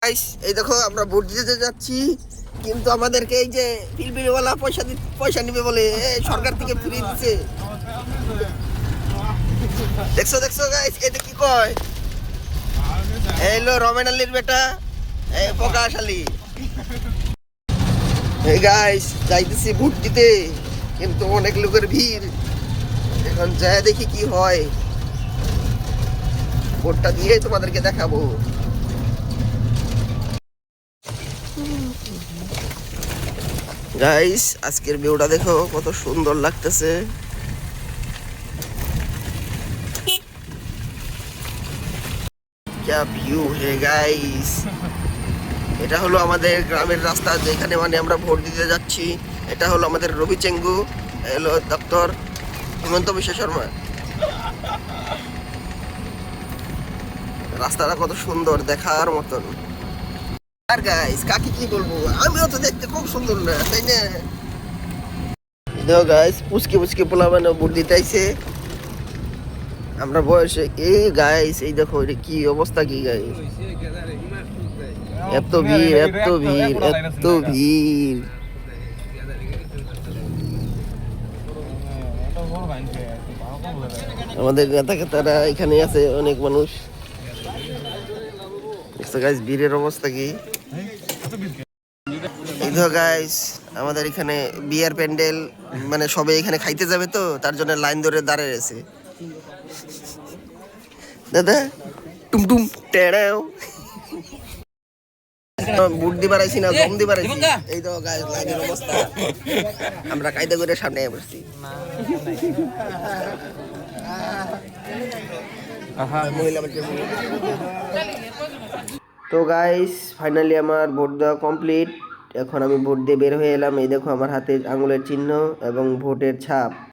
Guys এই দেখো আমরা ভোট দিতে যাচ্ছি, কিন্তু আমাদেরকে এই যে পিলপিলওয়ালা পয়সা নিবে বলে সরকার থেকে ফ্রি দিচ্ছে। দেখছো দেখছো গাইস, এটা কি কয়? এই লো রমেন আলীর বেটা, এই প্রকাশ আলী। এই গাইস যাইতেছি ভোট দিতে, কিন্তু অনেক লোকের ভিড়। এখন যায় দেখি কি হয়, ভোটটা দিয়ে তোমাদেরকে দেখাবো। গাইস আজকের ভিউটা দেখো কত সুন্দর লাগতেছে। क्या ভিউ হে গাইস, এটা হলো আমাদের গ্রামের রাস্তা যেখানে মানে আমরা ভোট দিতে যাচ্ছি। এটা হলো আমাদের রবি চেঙ্গু, হলো ডক্টর হিমন্ত বিশ্ব শর্মা। রাস্তাটা কত সুন্দর, দেখার মতন। আর গাইস কাকে কি বলবো, আমিও তো দেখতে খুব সুন্দর না, তাই না? দেখো গাইস পুচকে পুচকে পোলা মানে ভোট দিতে আইছে আমরা বয়সে। এই গাইস এই দেখো এটা কি অবস্থা, কি গাইস এত ভিড় এত ভিড় এত ভিড়। আমাদের নেতা কেতারা এখানে আছে, অনেক মানুষ। গাইস ভিড়ের অবস্থা কি, এই দেখো গাইস আমাদের এখানে বিয়ার প্যান্ডেল, মানে সবাই এখানে খাইতে যাবে তো তার জন্য লাইন ধরে দাঁড়িয়ে আছে। দাদা টুমটুম টেড়াও বুট দিবার আইছি না জম দিবার আইছি। এই তো গাইস লাইনের অবস্থা, আমরা কায়দা করে সামনে বসছি। তো গাইস ফাইনালি আমার ভোট দেওয়া কমপ্লিট। এখন আমি ভোট দিয়ে বের হয়ে এলাম। এই দেখো আমার হাতে আঙুলের চিহ্ন এবং ভোটের ছাপ।